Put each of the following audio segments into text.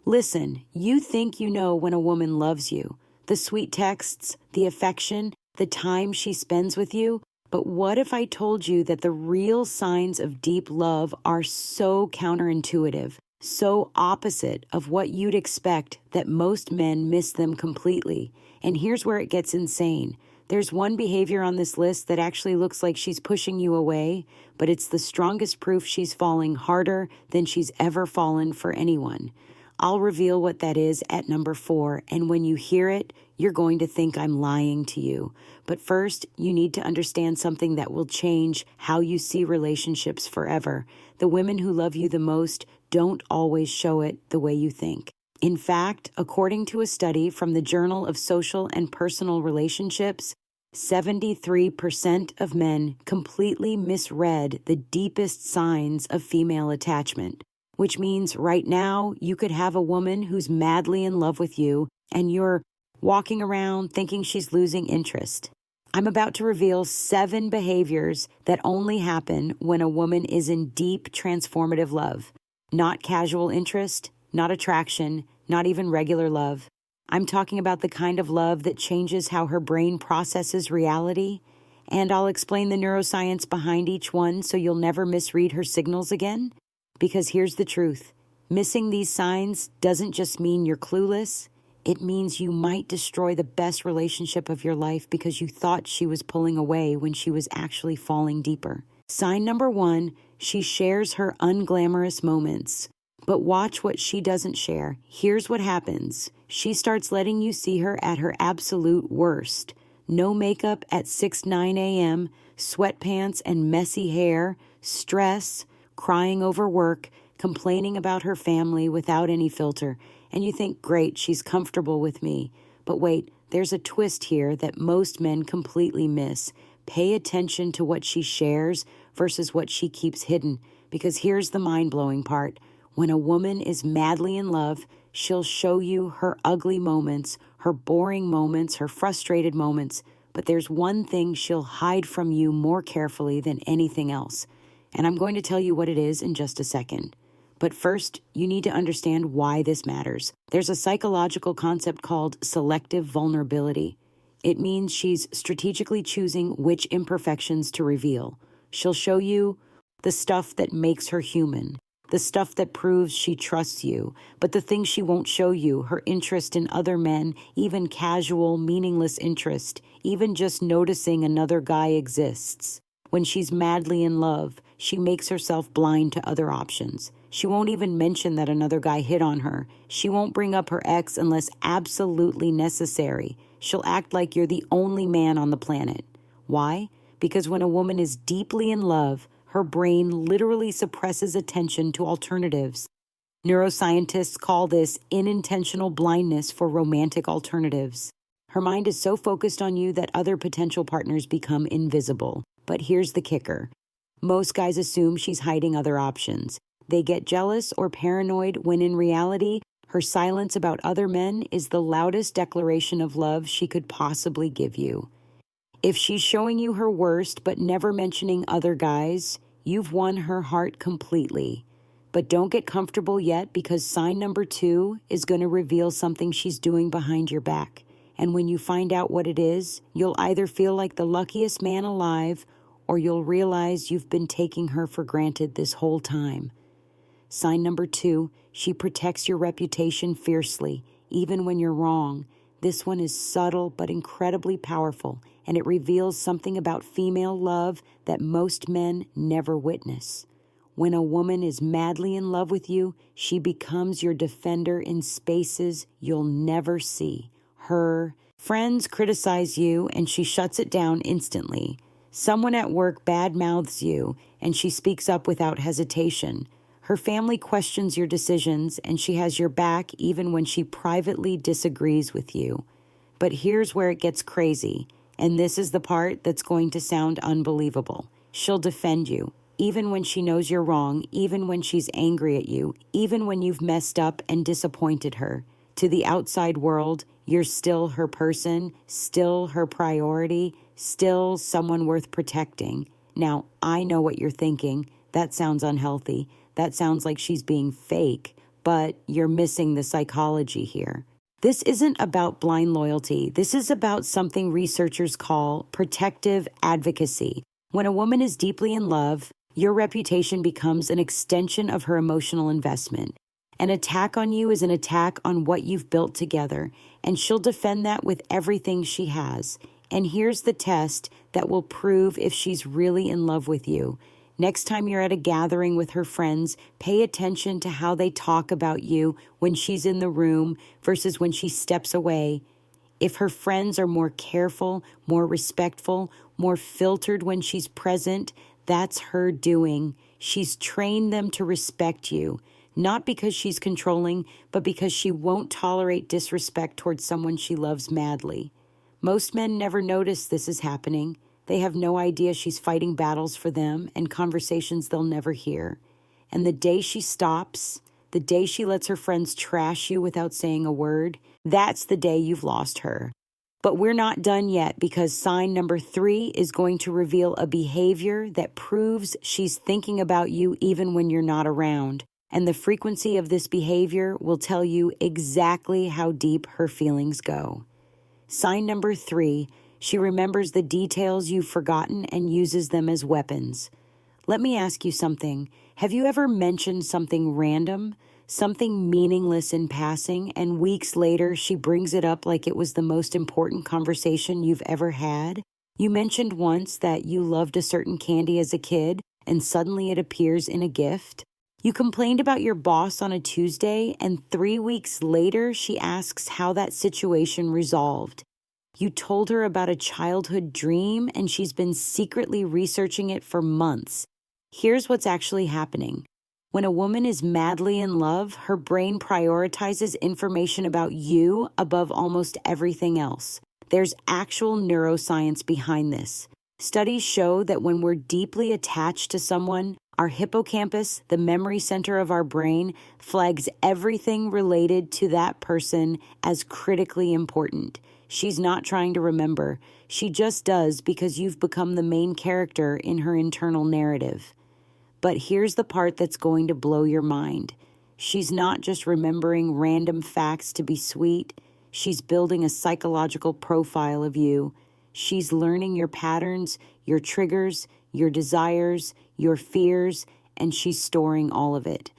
Listen, you think you know when a woman loves you. The sweet texts, the affection, the time she spends with you. But what if I told you that the real signs of deep love are so counterintuitive, so opposite of what you'd expect that most men miss them completely? And here's where it gets insane. There's one behavior on this list that actually looks like she's pushing you away, but it's the strongest proof she's falling harder than she's ever fallen for anyone. I'll reveal what that is at number 4, and when you hear it, you're going to think I'm lying to you. But first, you need to understand something that will change how you see relationships forever. The women who love you the most don't always show it the way you think. In fact, according to a study from the Journal of Social and Personal Relationships, 73% of men completely misread the deepest signs of female attachment. Which means right now you could have a woman who's madly in love with you and you're walking around thinking she's losing interest. I'm about to reveal 7 behaviors that only happen when a woman is in deep transformative love. Not casual interest, not attraction, not even regular love. I'm talking about the kind of love that changes how her brain processes reality, and I'll explain the neuroscience behind each one so you'll never misread her signals again. Because here's the truth. Missing these signs doesn't just mean you're clueless. It means you might destroy the best relationship of your life because you thought she was pulling away when she was actually falling deeper. Sign number 1, she shares her unglamorous moments. But watch what she doesn't share. Here's what happens. She starts letting you see her at her absolute worst. No makeup at 6-9 a.m., sweatpants and messy hair, stress, crying over work, complaining about her family without any filter. And you think, great, she's comfortable with me. But wait, there's a twist here that most men completely miss. Pay attention to what she shares versus what she keeps hidden. Because here's the mind-blowing part. When a woman is madly in love, she'll show you her ugly moments, her boring moments, her frustrated moments. But there's one thing she'll hide from you more carefully than anything else. And I'm going to tell you what it is in just a second. But first, you need to understand why this matters. There's a psychological concept called selective vulnerability. It means she's strategically choosing which imperfections to reveal. She'll show you the stuff that makes her human, the stuff that proves she trusts you, but the things she won't show you, her interest in other men, even casual, meaningless interest, even just noticing another guy exists. When she's madly in love, she makes herself blind to other options. She won't even mention that another guy hit on her. She won't bring up her ex unless absolutely necessary. She'll act like you're the only man on the planet. Why? Because when a woman is deeply in love, her brain literally suppresses attention to alternatives. Neuroscientists call this unintentional blindness for romantic alternatives. Her mind is so focused on you that other potential partners become invisible. But here's the kicker. Most guys assume she's hiding other options. They get jealous or paranoid when in reality, her silence about other men is the loudest declaration of love she could possibly give you. If she's showing you her worst but never mentioning other guys, you've won her heart completely. But don't get comfortable yet because sign number 2 is going to reveal something she's doing behind your back. And when you find out what it is, you'll either feel like the luckiest man alive or you'll realize you've been taking her for granted this whole time. Sign number 2, she protects your reputation fiercely, even when you're wrong. This one is subtle but incredibly powerful, and it reveals something about female love that most men never witness. When a woman is madly in love with you, she becomes your defender in spaces you'll never see. Her friends criticize you, and she shuts it down instantly. Someone at work badmouths you, and she speaks up without hesitation. Her family questions your decisions, and she has your back even when she privately disagrees with you. But here's where it gets crazy, and this is the part that's going to sound unbelievable. She'll defend you, even when she knows you're wrong, even when she's angry at you, even when you've messed up and disappointed her. To the outside world, you're still her person, still her priority, still someone worth protecting. Now, I know what you're thinking. That sounds unhealthy. That sounds like she's being fake. but you're missing the psychology here. This isn't about blind loyalty. This is about something researchers call protective advocacy. When a woman is deeply in love, your reputation becomes an extension of her emotional investment. An attack on you is an attack on what you've built together, and she'll defend that with everything she has. And here's the test that will prove if she's really in love with you. Next time you're at a gathering with her friends, pay attention to how they talk about you when she's in the room versus when she steps away. If her friends are more careful, more respectful, more filtered when she's present, that's her doing. She's trained them to respect you, not because she's controlling, but because she won't tolerate disrespect towards someone she loves madly. Most men never notice this is happening. They have no idea she's fighting battles for them and conversations they'll never hear. And the day she stops, the day she lets her friends trash you without saying a word, that's the day you've lost her. But we're not done yet, because sign number 3 is going to reveal a behavior that proves she's thinking about you even when you're not around. And the frequency of this behavior will tell you exactly how deep her feelings go. Sign number 3, she remembers the details you've forgotten and uses them as weapons. Let me ask you something. Have you ever mentioned something random, something meaningless in passing, and weeks later she brings it up like it was the most important conversation you've ever had? You mentioned once that you loved a certain candy as a kid, and suddenly it appears in a gift. You complained about your boss on a Tuesday, and 3 weeks later she asks how that situation resolved. You told her about a childhood dream, and she's been secretly researching it for months. Here's what's actually happening. When a woman is madly in love, her brain prioritizes information about you above almost everything else. There's actual neuroscience behind this. Studies show that when we're deeply attached to someone, our hippocampus, the memory center of our brain, flags everything related to that person as critically important. She's not trying to remember. She just does because you've become the main character in her internal narrative. But here's the part that's going to blow your mind. She's not just remembering random facts to be sweet. She's building a psychological profile of you. She's learning your patterns, your triggers, your desires, your fears, and she's storing all of it.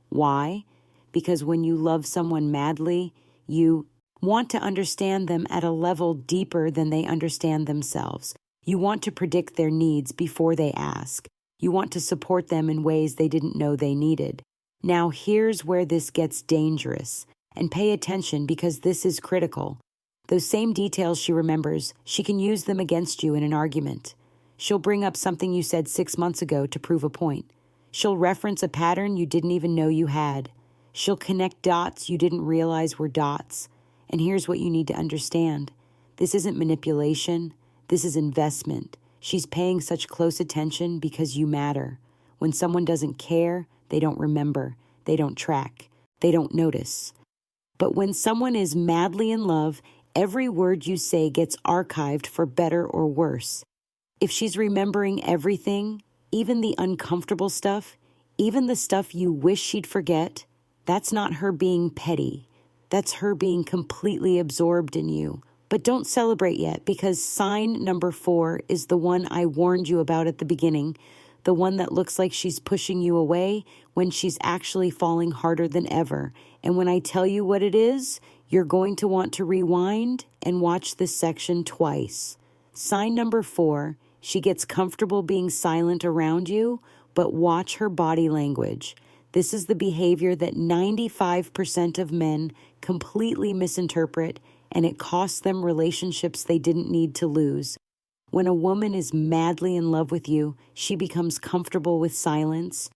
Why? Because when you love someone madly, you want to understand them at a level deeper than they understand themselves. You want to predict their needs before they ask. You want to support them in ways they didn't know they needed. Now here's where this gets dangerous. And pay attention, because this is critical. Those same details she remembers, she can use them against you in an argument. She'll bring up something you said 6 months ago to prove a point. She'll reference a pattern you didn't even know you had. She'll connect dots you didn't realize were dots. And here's what you need to understand. This isn't manipulation. This is investment. She's paying such close attention because you matter. When someone doesn't care, they don't remember. They don't track. They don't notice. But when someone is madly in love, every word you say gets archived for better or worse. If she's remembering everything, even the uncomfortable stuff, even the stuff you wish she'd forget, that's not her being petty. That's her being completely absorbed in you. But don't celebrate yet, because sign number 4 is the one I warned you about at the beginning, the one that looks like she's pushing you away when she's actually falling harder than ever. And when I tell you what it is, you're going to want to rewind and watch this section twice. Sign number 4, she gets comfortable being silent around you, but watch her body language. This is the behavior that 95% of men completely misinterpret, and it costs them relationships they didn't need to lose. When a woman is madly in love with you, she becomes comfortable with silence.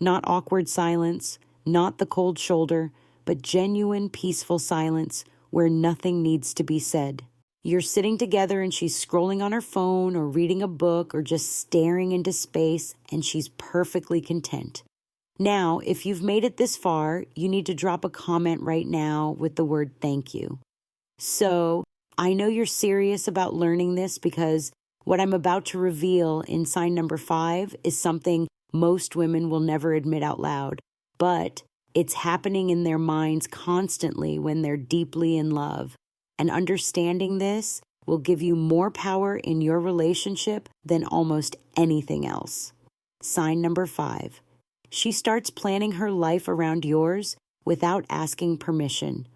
Not awkward silence, not the cold shoulder, but genuine, peaceful silence where nothing needs to be said. You're sitting together and she's scrolling on her phone or reading a book or just staring into space, and she's perfectly content. Now, if you've made it this far, you need to drop a comment right now with the word thank you. So, I know you're serious about learning this, because what I'm about to reveal in sign number 5 is something most women will never admit out loud. But It's happening in their minds constantly when they're deeply in love. And understanding this will give you more power in your relationship than almost anything else. Sign number 5. She starts planning her life around yours without asking permission.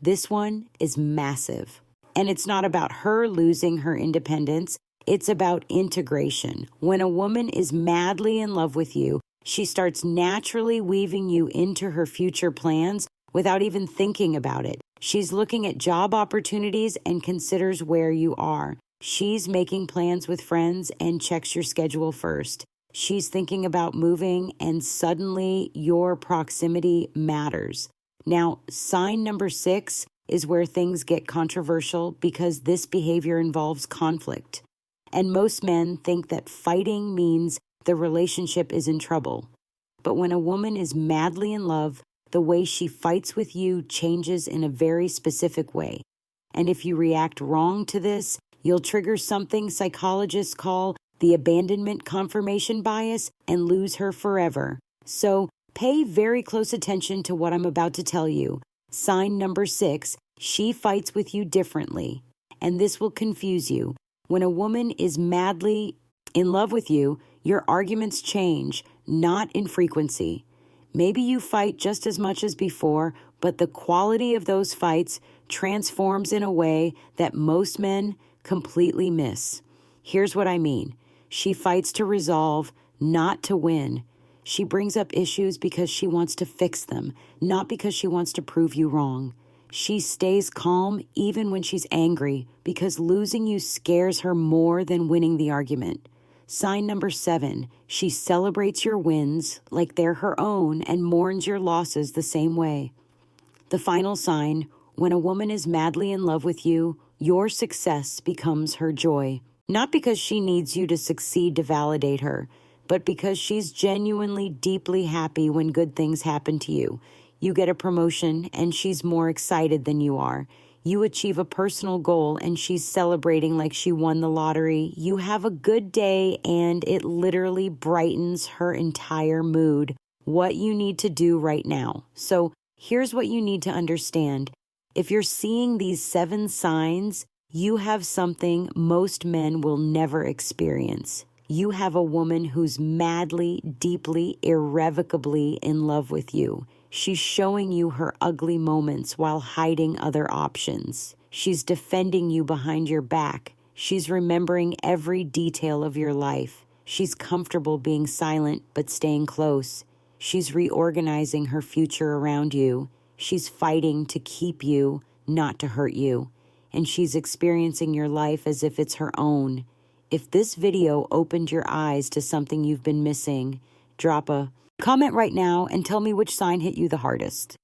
This one is massive. And it's not about her losing her independence. It's about integration. When a woman is madly in love with you, she starts naturally weaving you into her future plans without even thinking about it. She's looking at job opportunities and considers where you are. She's making plans with friends and checks your schedule first. She's thinking about moving, and suddenly your proximity matters. Now, sign number 6 is where things get controversial because this behavior involves conflict. And most men think that fighting means the relationship is in trouble. But when a woman is madly in love, the way she fights with you changes in a very specific way. And if you react wrong to this, you'll trigger something psychologists call the abandonment confirmation bias and lose her forever. So pay very close attention to what I'm about to tell you. Sign number 6, she fights with you differently. And this will confuse you. When a woman is madly in love with you, your arguments change, not in frequency. Maybe you fight just as much as before, but the quality of those fights transforms in a way that most men completely miss. Here's what I mean. She fights to resolve, not to win. She brings up issues because she wants to fix them, not because she wants to prove you wrong. She stays calm even when she's angry because losing you scares her more than winning the argument. Sign number 7, she celebrates your wins like they're her own and mourns your losses the same way. The final sign, when a woman is madly in love with you, your success becomes her joy. Not because she needs you to succeed to validate her, but because she's genuinely deeply happy when good things happen to you. You get a promotion and she's more excited than you are. You achieve a personal goal and she's celebrating like she won the lottery. You have a good day and it literally brightens her entire mood. What you need to do right now. So here's what you need to understand. If you're seeing these 7 signs, you have something most men will never experience. You have a woman who's madly, deeply, irrevocably in love with you. She's showing you her ugly moments while hiding other options. She's defending you behind your back. She's remembering every detail of your life. She's comfortable being silent but staying close. She's reorganizing her future around you. She's fighting to keep you, not to hurt you. And she's experiencing your life as if it's her own. If this video opened your eyes to something you've been missing, drop a comment right now and tell me which sign hit you the hardest.